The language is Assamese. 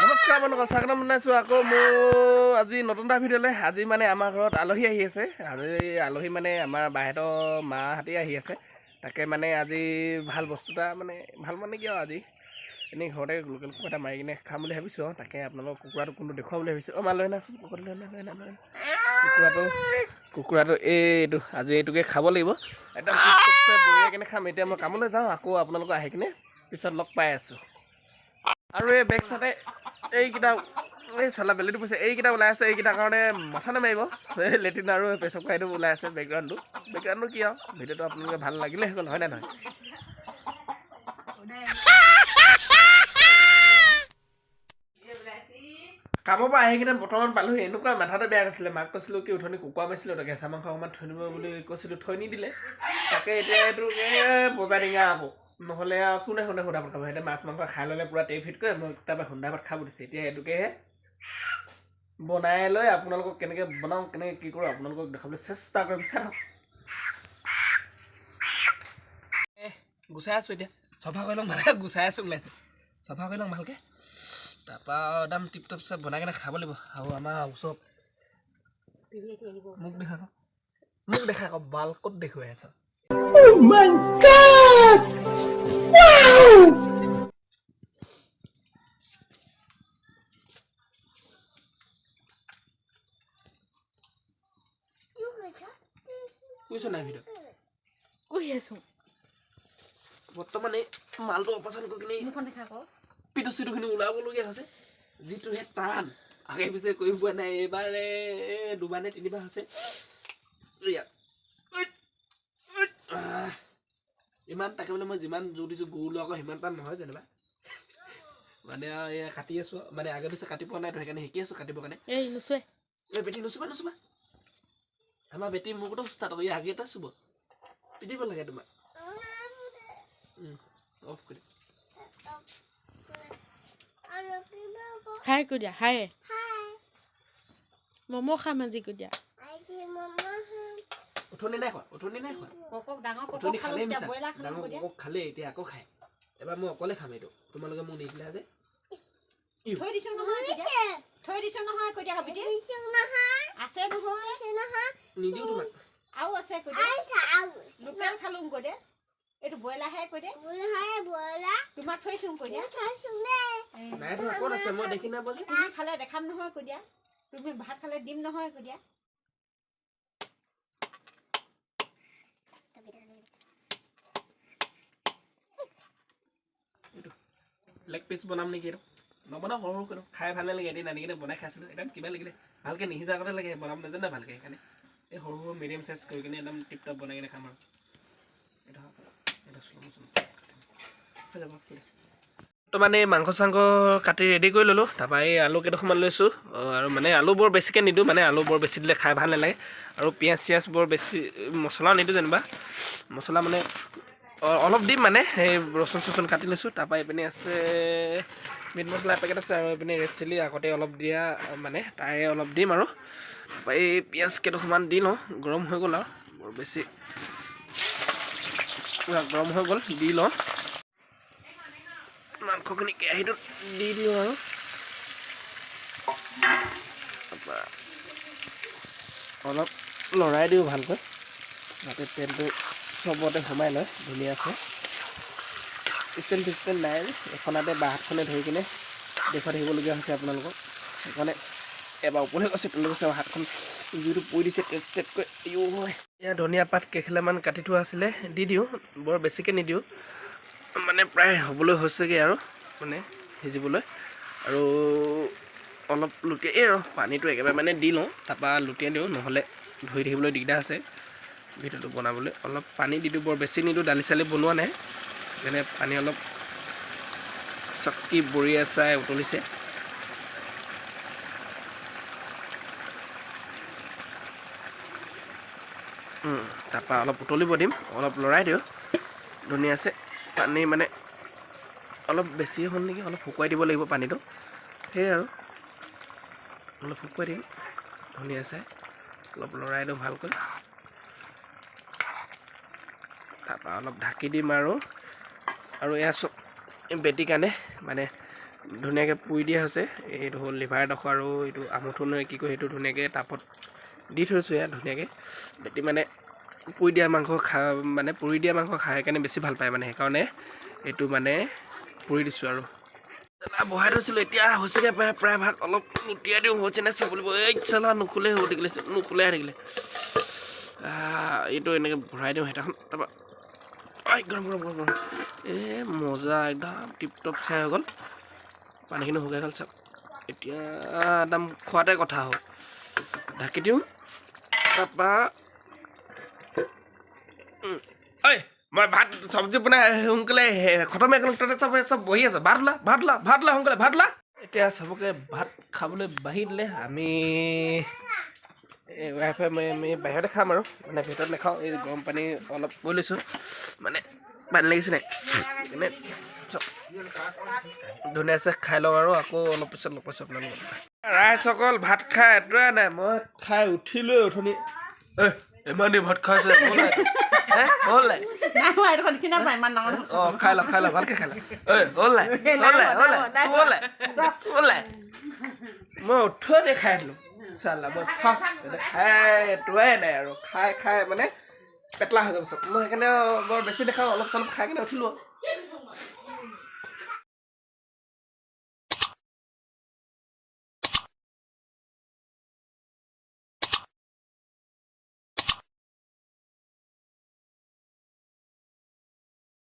নমস্কাৰ বন্ধুসকল, স্বাগতম জনাইছোঁ আকৌ মোৰ আজি নতুন এটা ভিডিঅ'লৈ। আজি মানে আমাৰ ঘৰত আলহী আহি আছে। আজি আলহী মানে আমাৰ বাহেঁতৰ মাহঁতে আহি আছে। তাকে মানে আজি ভাল বস্তু এটা মানে ভাল মানে কি আৰু আজি এনেই ঘৰতে লোকেল কুকুৰা এটা মাৰি কিনে খাম বুলি ভাবিছোঁ। তাকে আপোনালোকক কুকুৰাটো কোনটো দেখুৱাম বুলি ভাবিছোঁ। মা লৈ নাচোন কুকুৰাটো এইটো আজি এইটোকে খাব লাগিব। একদম বঢ়িয়াই কিনে খাম। এতিয়া মই কামলৈ যাওঁ, আকৌ আপোনালোকক আহি কিনে পিছত লগ পাই আছোঁ। আৰু এই বেক চাইডে এইকেইটা এই চলা বেলিটো পৰিছে, এইকেইটা ওলাই আছে। এইকেইটাৰ কাৰণে মাথা নামাৰিব। এই লেট্ৰিন আৰু পেচাব খাইটো ওলাই আছে বেকগ্ৰাউণ্ডটো কি আৰু ভিডিঅ'টো আপোনালোকে ভাল লাগিলে হৈ গ'ল, হয় নে নহয়? কামৰ পৰা আহি কিনে বৰ্তমান পালোহি। এনেকুৱা মাথাটো বেয়া গৈছিলে। মাক কৈছিলোঁ কি উঠনি কুকুৰা মাৰিছিলোঁ, তাকে কেঁচা মাংস অকণমান থৈ দিব বুলি কৈছিলোঁ, থৈ নিদিলে। তাকে এতিয়া এইটোকে বজাই দিঙা আকৌ নহ'লে আৰু কোনে সুন্দা ভাত খাব। সিহঁতে মাছ মাংস খাই ল'লে পূৰা টেই ফিট কৰে, মই তাৰপৰা সুন্দা ভাত খাব দিছে। এতিয়া এইটোকেহে বনাই লৈ আপোনালোকক কেনেকৈ বনাওঁ, কেনেকৈ কি কৰোঁ আপোনালোকক দেখাবলৈ চেষ্টা কৰিম। গুচাই আছোঁ এতিয়া, চফা কৰি লওঁ ভালকৈ। গুচাই আছোঁ ওলাইছে, চফা কৰি লওঁ ভালকৈ। তাৰপৰা একদম টিপ টপ চব বনাই কিনে খাব লাগিব। আৰু আমাৰ ওচৰত মোক দেখা আকৌ বাল ক'ত দেখুৱাই আছ? কৈছোঁ নাই ভিডিঅ' কৈ আছোঁ বৰ্তমান এই মালটো অপাৰেশ্যন কৰি কিনে পিটু চিটুখিনি ওলাবলগীয়া হৈছে। যিটোহে টান আগে পিছে কৰি পোৱা নাই। এইবাৰে দুবাৰ নে তিনিবাৰ হৈছে। ইমান তাকে বোলে মই যিমান জোৰ দিছোঁ গৰু লোৱা আকৌ সিমান টান নহয় যেনিবা। মানে এয়া কাটি আছোঁ, মানে আগে পিছে কাটি পোৱা নাইতো, সেইকাৰণে শিকি আছোঁ কাটিবৰ কাৰণে। এই নুচুৱে এই বেটি নুচুবা আমাৰ বেটি মোকতো ষ্টাৰ্ট হ'ব। আগে এটা চুব পিটিব লাগে তোমাক। অফ কৰি হাই কৈ দিয়া, হাই ম'ম' খাম আজি কৈ দিয়া। উঠনি নাই খোৱা উঠনি খালেই মিছা। ডাঙৰ কক খালেই এতিয়া আকৌ খায়। এবাৰ মই অকলে খাম এইটো, তোমালোকে মোক নিদিলা যে। থৈ দিছোঁ নহয় কৈ দিয়া। আছে নহয় নিদিওঁ তোমাক। আৰু আছে কৈ দিয়া। লোকেল খালোঁ কৈ দে। এইটো ব্ৰইলাৰহে কৈ দে। তোমাক থৈছোঁ কৈ দিয়া। নাই ধৰা ক'ত আছে মই দেখি নাপাওঁ যে। তুমি খালে দেখাম নহয় কৈ দিয়া। তুমি ভাত খালে দিম নহয় কৈ দিয়া। লেগ পিচ বনাম নেকি? এইটো নবনাওঁ, সৰু সৰু খাই ভাল নালাগে। এদিন আনি কিনে বনাই খাইছিলোঁ, একদম কিবা লাগিলে। ভালকৈ নিসিজা আগতে লাগে, বনাব নাজানো ভালকৈ। সেইকাৰণে এই সৰু সৰু মিডিয়াম চাইজ কৰি কিনে একদম টিপ টপ বনাই কিনে খাম আৰু তো মানে মাংস চাংস কাটি ৰেডি কৰি ল'লোঁ। তাৰপৰা এই আলু কেইডোখৰমান লৈছোঁ। আৰু মানে আলু বৰ বেছিকৈ নিদিওঁ, মানে আলু বৰ বেছি দিলে খাই ভাল নালাগে। আৰু পিঁয়াজ চিয়াজ বৰ বেছি মছলাও নিদিওঁ যেনিবা। মছলা মানে অলপ দিম, মানে সেই ৰচুন চচুন কাটি লৈছোঁ। তাৰপৰা এইপিনে আছে মিট মছলা এপেকেট আছে, আৰু এইপিনে ৰেড চিলি আগতে অলপ দিয়া, মানে তাৰে অলপ দিম। আৰু তাৰপৰা এই পিঁয়াজ কেইডোখৰমান দি লওঁ। গৰম হৈ গ'ল আৰু বৰ বেছি গৰম হৈ গ'ল, দি লওঁ। মাংসখিনি কেৰাহীটোত দি দিওঁ আৰু তাৰপৰা অলপ লৰাই দিওঁ ভালকৈ, যাতে তেলটো চবতে সোমাই লয় ধুনীয়াকৈ। ষ্টেণ্ড নাই, এখনতে বা হাতখনে ধৰি কিনে দেখুৱাই থাকিবলগীয়া হৈছে আপোনালোকক। সেইকাৰণে এবাৰ ওপৰলৈ গৈছে তললৈ গৈছে, হাতখন জুইটো পৰি দিছে টেটকৈ। এয়া ধনিয়া পাত কেইখিলামান কাটি থোৱা আছিলে, দি দিওঁ। বৰ বেছিকৈ নিদিওঁ, মানে প্ৰায় হ'বলৈ হৈছেগৈ আৰু মানে সিজিবলৈ। আৰু অলপ লুটিয়াই আৰু পানীটো একেবাৰে মানে দি লওঁ, তাৰপৰা লুটিয়াই দিওঁ, নহ'লে ধৰি থাকিবলৈ দিগদাৰ আছে ভিডিঅ'টো বনাবলৈ। অলপ পানী দি দিওঁ, বৰ বেছি নিদিওঁ, দালি চালি বনোৱা নাই সেইকাৰণে পানী অলপ চকী বৰিয়া চাই উতলিছে। তাৰপৰা অলপ উতলিব দিম, অলপ লৰাই দিওঁ। ধুনীয়া আছে পানী, মানে অলপ বেছিয়ে হ'ল নেকি, অলপ শুকুৱাই দিব লাগিব পানীটো। সেয়ে আৰু অলপ শুকুৱাই দিম, ধুনীয়া চাই অলপ লৰাই দিওঁ ভালকৈ। তাৰপৰা অলপ ঢাকি দিম। আৰু এয়া চব বেটি কাৰণে মানে ধুনীয়াকৈ পুৰি দিয়া হৈছে এইটো হ'ল লিভাৰডোখৰ আৰু এইটো আমঠুনে কি কয় সেইটো ধুনীয়াকৈ টাপত দি থৈছোঁ ইয়াত ধুনীয়াকৈ বেটি মানে পুৰি দিয়া মাংস মানে পুৰি দিয়া মাংস খাই কাৰণে বেছি ভাল পায় মানে সেইকাৰণে এইটো মানে পুৰি দিছোঁ আৰু বহাই থৈছিলোঁ এতিয়া হৈছেগৈ প্ৰায়ভাগ অলপ লুটিয়াই দিওঁ হৈছে নে চাব লাগিব এই চালা নুখোলে হ'ব থাকিলে নুখোলে থাকিলে এইটো এনেকৈ ভৰাই দিওঁ সেইটাখন তাৰপৰা গৰম গৰম গৰম গৰম এই মজা একদম টিপটপ চাই হৈ গ'ল পানীখিনি শুকাই গ'ল চাওক এতিয়া একদম খোৱাতে কথা হ'ল ঢাকি দিওঁ তাৰপৰা ঐ মই ভাত চব্জি বনাই সোনকালে খতমে গ'ল তাতে চব বহি আছে ভাত লা সোনকালে ভাত লা এতিয়া চবকে ভাত খাবলৈ বাঢ়ি দিলে আমি ৱাইফাই আমি বাহিৰতে খাম আৰু মানে ভিতৰত নাখাওঁ এই গৰম পানী অলপ বৈ লৈছোঁ মানে পানী লাগিছে নাই সেইকাৰণে চব ধুনীয়াছে খাই লওঁ আৰু আকৌ অলপ পিছত লগ পাইছোঁ আপোনালোকক ৰাইজসকল ভাত খাই এটোৱে নাই মই খাই উঠিলৈ উঠনি ইমান দেৰি ভাত খাইছে হ'ল নাই খাই ল ভালকৈ খাই ল হ'ল নাই মই উঠোতে খাই আহিলোঁ চালা মই ফাৰ্ষ্ট খাই এটোৱাই নাই আৰু খাই মানে পেটলা হৈ যাব চব মই সেইকাৰণে বৰ বেছি দেখাওঁ অলপ চলপ খাই কিনে উঠিলোঁ